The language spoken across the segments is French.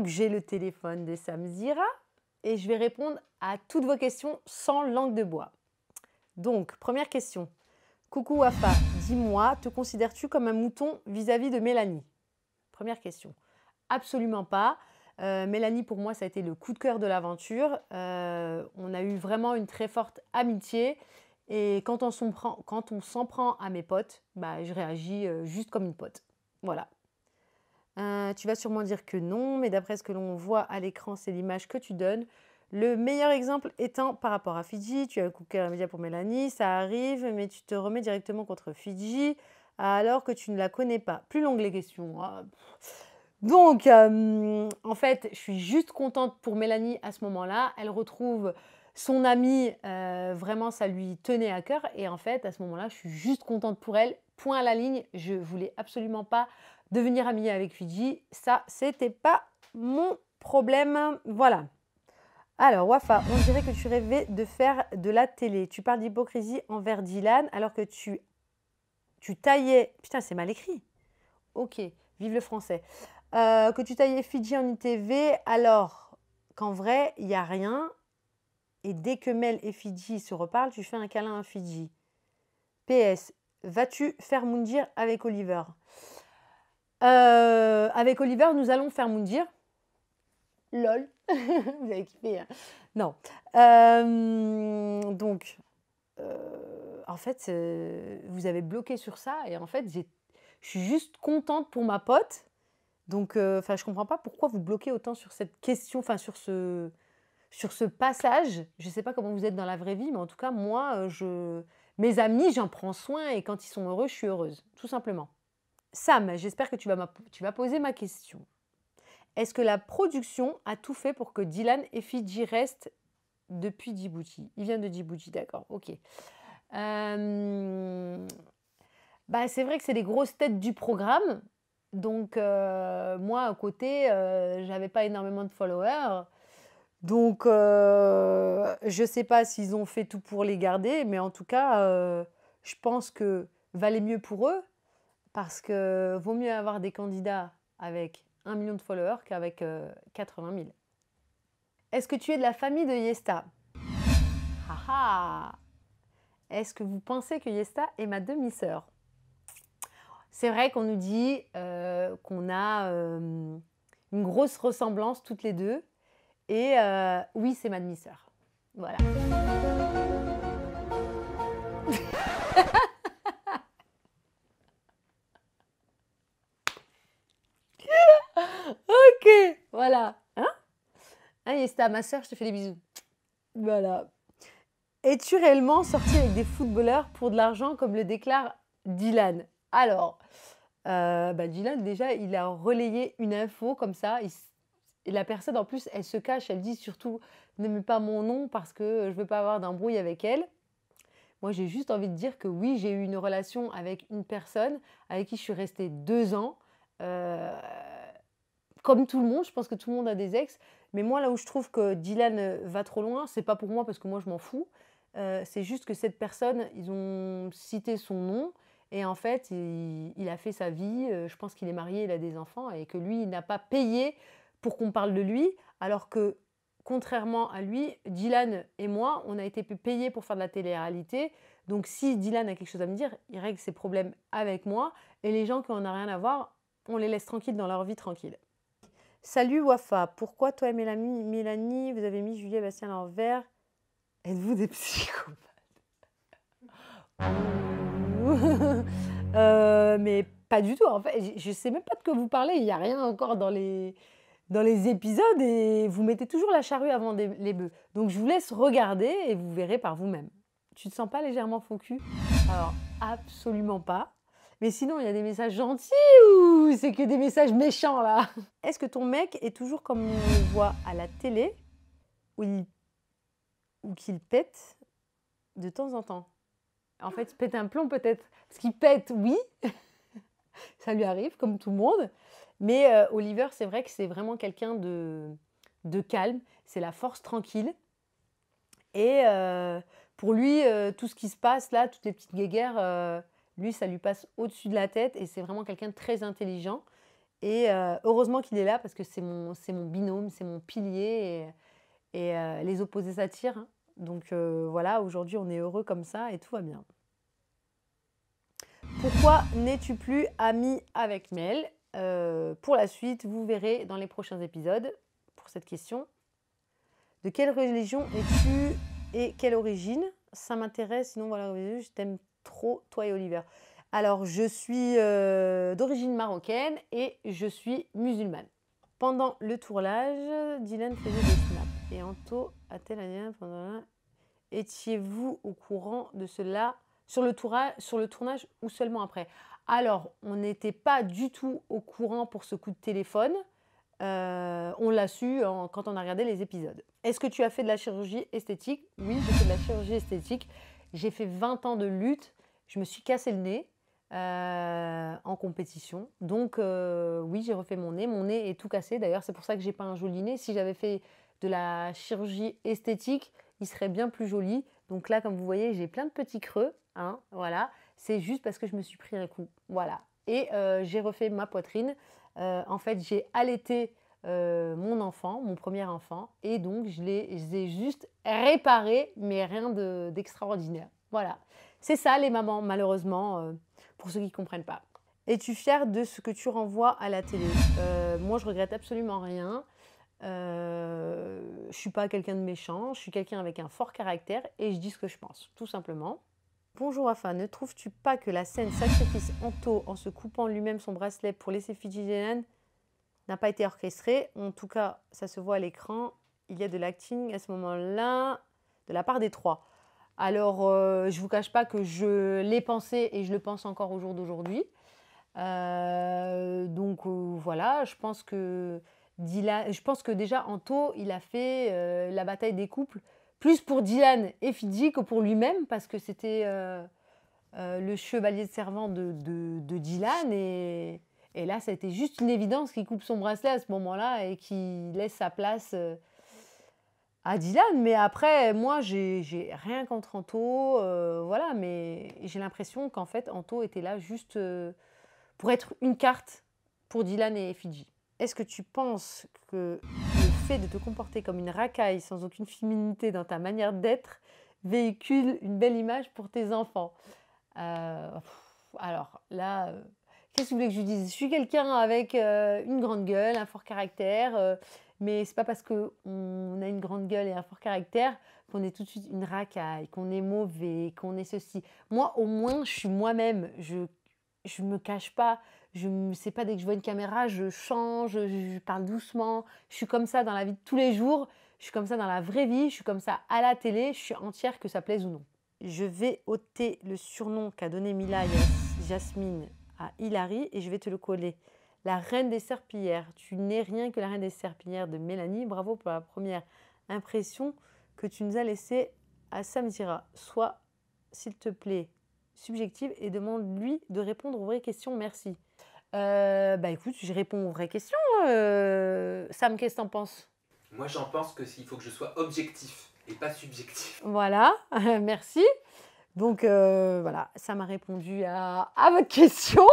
j'ai le téléphone de Samzira et je vais répondre à toutes vos questions sans langue de bois. Donc, première question. Coucou Wafa, dis-moi, te considères-tu comme un mouton vis-à-vis de Mélanie? Première question. Absolument pas. Mélanie, pour moi, ça a été le coup de cœur de l'aventure. On a eu vraiment une très forte amitié. Et quand on s'en prend à mes potes, bah, je réagis juste comme une pote. Voilà. Tu vas sûrement dire que non, mais d'après ce que l'on voit à l'écran, c'est l'image que tu donnes. Le meilleur exemple étant par rapport à Fidji, tu as un coup de cœur immédiat pour Mélanie, ça arrive, mais tu te remets directement contre Fidji alors que tu ne la connais pas. Plus longues les questions. Hein. Donc, en fait, je suis juste contente pour Mélanie à ce moment-là. Elle retrouve son amie, vraiment, ça lui tenait à cœur. Et en fait, à ce moment-là, je suis juste contente pour elle. Point à la ligne, je voulais absolument pas devenir amie avec Fidji. Ça, c'était pas mon problème. Voilà. Alors, Wafa, on dirait que tu rêvais de faire de la télé. Tu parles d'hypocrisie envers Dylan alors que tu taillais... Putain, c'est mal écrit. Ok, vive le français. Que tu taillais Fidji en ITV alors qu'en vrai, il n'y a rien. Et dès que Mel et Fidji se reparlent, tu fais un câlin à Fidji. PS, vas-tu faire Moundir avec Oliver? Avec Oliver, nous allons faire Moundir. Lol. Vous avez kiffé, hein. Non. Donc, en fait, vous avez bloqué sur ça. Et en fait, je suis juste contente pour ma pote. Donc, je comprends pas pourquoi vous bloquez autant sur cette question, enfin sur ce passage. Je sais pas comment vous êtes dans la vraie vie, mais en tout cas, moi, mes amis, j'en prends soin et quand ils sont heureux, je suis heureuse, tout simplement. Sam, j'espère que tu vas poser ma question. Est-ce que la production a tout fait pour que Dylan et Fidji restent depuis Djibouti? Il vient de Djibouti, d'accord, ok. C'est vrai que c'est les grosses têtes du programme. Donc, moi, à côté, j'avais pas énormément de followers. Donc, je sais pas s'ils ont fait tout pour les garder, mais en tout cas, je pense que valait mieux pour eux, parce que vaut mieux avoir des candidats avec 1 million de followers qu'avec 80 000. Est-ce que tu es de la famille de Yesta? Haha! Est-ce que vous pensez que Yesta est ma demi-sœur? C'est vrai qu'on nous dit qu'on a une grosse ressemblance toutes les deux. Et oui, c'est ma demi-sœur. Voilà. Ok, voilà. Hein? Yesta, ma sœur, je te fais des bisous. Voilà. Es-tu réellement sorti avec des footballeurs pour de l'argent comme le déclare Dylan? Alors, Dylan, déjà, il a relayé une info comme ça. Et la personne, en plus, elle se cache. Elle dit surtout, ne mets pas mon nom parce que je ne veux pas avoir d'embrouille avec elle. Moi, j'ai juste envie de dire que oui, j'ai eu une relation avec une personne avec qui je suis restée 2 ans. Comme tout le monde, je pense que tout le monde a des ex. Mais moi, là où je trouve que Dylan va trop loin, c'est pas pour moi parce que moi, je m'en fous. C'est juste que cette personne, ils ont cité son nom. Et en fait, il a fait sa vie. Je pense qu'il est marié, il a des enfants. Et que lui, il n'a pas payé pour qu'on parle de lui. Alors que, contrairement à lui, Dylan et moi, on a été payés pour faire de la télé-réalité. Donc, si Dylan a quelque chose à me dire, il règle ses problèmes avec moi. Et les gens qui n'en ont rien à voir, on les laisse tranquilles dans leur vie tranquille. Salut Wafa, pourquoi toi et Mélanie, vous avez mis Julie et Bastien à l'envers? Êtes-vous des psychopathes? Mais pas du tout, en fait, je sais même pas de quoi vous parlez, il n'y a rien encore dans les épisodes et vous mettez toujours la charrue avant les bœufs. Donc je vous laisse regarder et vous verrez par vous-même. Tu te sens pas légèrement faux cul? Alors, absolument pas. Mais sinon, il y a des messages gentils ou c'est que des messages méchants là? Est-ce que ton mec est toujours comme on le voit à la télé ou qu'il pète de temps en temps? En fait, il pète un plomb peut-être. Parce qu'il pète, oui, ça lui arrive comme tout le monde. Mais Oliver, c'est vrai que c'est vraiment quelqu'un de calme. C'est la force tranquille. Et pour lui, tout ce qui se passe là, toutes les petites guéguerres, lui, ça lui passe au-dessus de la tête. Et c'est vraiment quelqu'un de très intelligent. Et heureusement qu'il est là parce que c'est mon binôme, c'est mon pilier et les opposés s'attirent, hein. Donc voilà, aujourd'hui, on est heureux comme ça et tout va bien. Pourquoi n'es-tu plus amie avec Mel? Pour la suite, vous verrez dans les prochains épisodes pour cette question. De quelle religion es-tu et quelle origine? Ça m'intéresse, sinon voilà, je t'aime trop, toi et Oliver. Alors, je suis d'origine marocaine et je suis musulmane. Pendant le tournage, Dylan faisait des snaps et Anto a-t-elle un lien pendant... Étiez-vous au courant de cela sur le tournage ou seulement après? Alors, on n'était pas du tout au courant pour ce coup de téléphone. On l'a su quand on a regardé les épisodes. Est-ce que tu as fait de la chirurgie esthétique? Oui, j'ai fait de la chirurgie esthétique. J'ai fait 20 ans de lutte. Je me suis cassé le nez en compétition. Donc oui, j'ai refait mon nez. Mon nez est tout cassé. D'ailleurs, c'est pour ça que j'ai pas un joli nez. Si j'avais fait de la chirurgie esthétique, il serait bien plus joli. Donc là, comme vous voyez, j'ai plein de petits creux, hein, voilà. C'est juste parce que je me suis pris un coup. Voilà. Et j'ai refait ma poitrine. En fait, j'ai allaité mon enfant, mon premier enfant, et donc je les ai juste réparés, mais rien d'extraordinaire. Voilà. C'est ça les mamans, malheureusement, pour ceux qui ne comprennent pas. Es-tu fière de ce que tu renvoies à la télé? Moi, je regrette absolument rien. Je suis pas quelqu'un de méchant, je suis quelqu'un avec un fort caractère et je dis ce que je pense, tout simplement. Bonjour Afa, ne trouves-tu pas que la scène sacrifice Anto en se coupant lui-même son bracelet pour laisser Fidji Dylan n'a pas été orchestrée? En tout cas, ça se voit à l'écran. Il y a de l'acting à ce moment-là de la part des trois. Alors, je ne vous cache pas que je l'ai pensé et je le pense encore au jour d'aujourd'hui. Donc voilà, je pense que déjà Anto, il a fait la bataille des couples plus pour Dylan et Fidji que pour lui-même parce que c'était le chevalier de servant de Dylan et là ça a été juste une évidence qu'il coupe son bracelet à ce moment-là et qu'il laisse sa place à Dylan. Mais après moi j'ai rien contre Anto, voilà, mais j'ai l'impression qu'en fait Anto était là juste pour être une carte pour Dylan et Fidji. Est-ce que tu penses que le fait de te comporter comme une racaille sans aucune féminité dans ta manière d'être véhicule une belle image pour tes enfants? Alors là, qu'est-ce que vous voulez que je vous dise? Je suis quelqu'un avec une grande gueule, un fort caractère, mais c'est pas parce qu'on a une grande gueule et un fort caractère qu'on est tout de suite une racaille, qu'on est mauvais, qu'on est ceci. Moi, au moins, je suis moi-même. Je me cache pas, je ne sais pas, dès que je vois une caméra, je change, je parle doucement. Je suis comme ça dans la vie de tous les jours, je suis comme ça dans la vraie vie, je suis comme ça à la télé, je suis entière que ça plaise ou non. Je vais ôter le surnom qu'a donné Mila Jasmine à Hilary et je vais te le coller. La reine des serpillières. Tu n'es rien que la reine des serpillières de Mélanie. Bravo pour la première impression que tu nous as laissée à Samzira. Sois, s'il te plaît, subjective et demande-lui de répondre aux vraies questions. Merci. Bah écoute, je réponds aux vraies questions. Sam, qu'est-ce que t'en penses? Moi, j'en pense qu'il faut que je sois objectif et pas subjectif. Voilà, merci. Donc voilà, ça m'a répondu à votre question.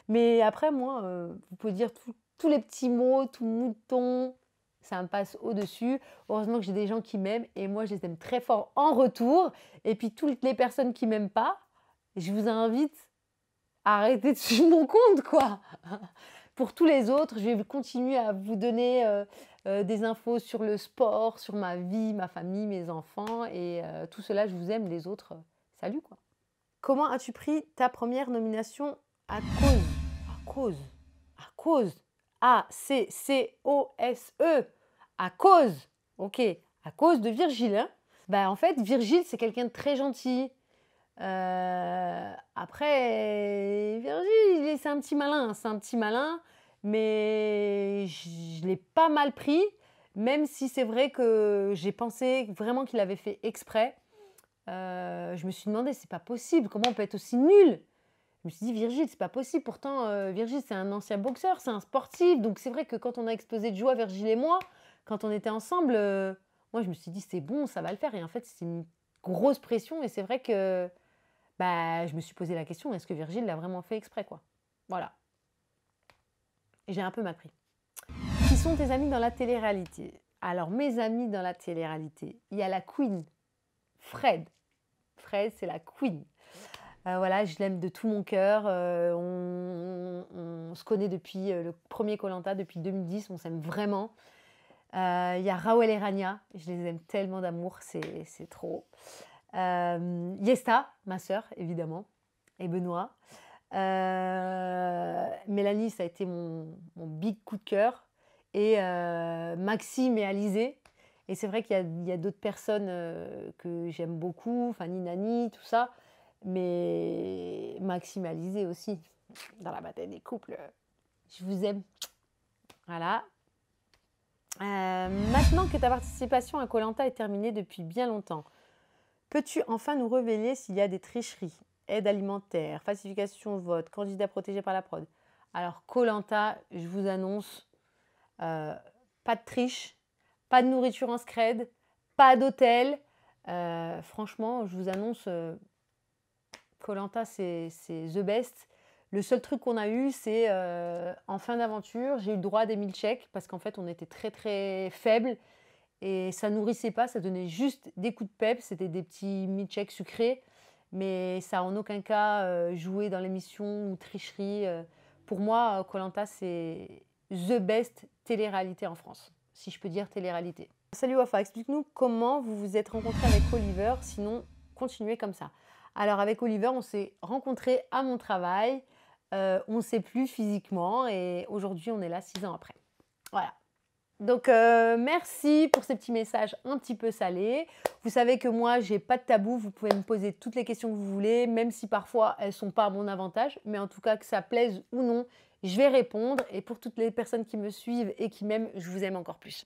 Mais après, moi, vous pouvez dire tous les petits mots, tout mouton, ça me passe au-dessus. Heureusement que j'ai des gens qui m'aiment et moi, je les aime très fort en retour. Et puis, toutes les personnes qui ne m'aiment pas, je vous invite à arrêter de suivre mon compte, quoi. Pour tous les autres, je vais continuer à vous donner des infos sur le sport, sur ma vie, ma famille, mes enfants. Et tout cela, je vous aime. Les autres, salut, quoi. Comment as-tu pris ta première nomination à cause A-C-C-O-S-E. À cause. Ok. À cause de Virgile. Hein. Bah, en fait, Virgile, c'est quelqu'un de très gentil. Après, Virgile, c'est un petit malin. C'est un petit malin. Mais je l'ai pas mal pris. Même si c'est vrai que j'ai pensé vraiment qu'il avait fait exprès. Je me suis demandé, c'est pas possible. Comment on peut être aussi nul? Je me suis dit, Virgile, c'est pas possible. Pourtant, Virgile, c'est un ancien boxeur, c'est un sportif. Donc, c'est vrai que quand on a explosé de joie, Virgile et moi, quand on était ensemble, moi, je me suis dit, c'est bon, ça va le faire. Et en fait, c'est une grosse pression. Et c'est vrai que bah, je me suis posé la question, est-ce que Virgile l'a vraiment fait exprès, quoi? Voilà. J'ai un peu mal pris. Qui sont tes amis dans la télé-réalité? Alors, mes amis dans la télé-réalité, il y a la Queen, Fred. Fred, c'est la Queen. Voilà, je l'aime de tout mon cœur. On se connaît depuis le premier koh depuis 2010. On s'aime vraiment. Il y a Rawel et Rania. Je les aime tellement d'amour. C'est trop. Yesta, ma sœur, évidemment. Et Benoît. Mélanie, ça a été mon big coup de cœur. Et Maxime et Alizé. Et c'est vrai qu'il y a d'autres personnes que j'aime beaucoup. Fanny, Nani, tout ça. Mais Maxime et Alizé aussi, dans la bataille des couples. Je vous aime. Voilà. Maintenant que ta participation à koh Lanta est terminée depuis bien longtemps, peux-tu enfin nous révéler s'il y a des tricheries, aide alimentaire, falsification de vote, candidat protégé par la prod? Alors, koh Lanta, je vous annonce, pas de triche, pas de nourriture en scred, pas d'hôtel. Franchement, je vous annonce... koh Lanta, c'est the best. Le seul truc qu'on a eu, c'est en fin d'aventure, j'ai eu le droit à des milkshakes parce qu'en fait, on était très très faibles et ça nourrissait pas, ça donnait juste des coups de pep. C'était des petits milkshakes sucrés, mais ça n'a en aucun cas joué dans l'émission ou tricherie. Pour moi, koh Lanta, c'est the best télé-réalité en France, si je peux dire télé-réalité. Salut Wafa, explique-nous comment vous vous êtes rencontré avec Oliver, sinon continuez comme ça. Alors avec Oliver, on s'est rencontrés à mon travail, on ne s'est plus physiquement et aujourd'hui on est là 6 ans après. Voilà. Donc merci pour ces petits messages un petit peu salés. Vous savez que moi, j'ai pas de tabou, vous pouvez me poser toutes les questions que vous voulez, même si parfois elles ne sont pas à mon avantage, mais en tout cas que ça plaise ou non, je vais répondre. Et pour toutes les personnes qui me suivent et qui m'aiment, je vous aime encore plus.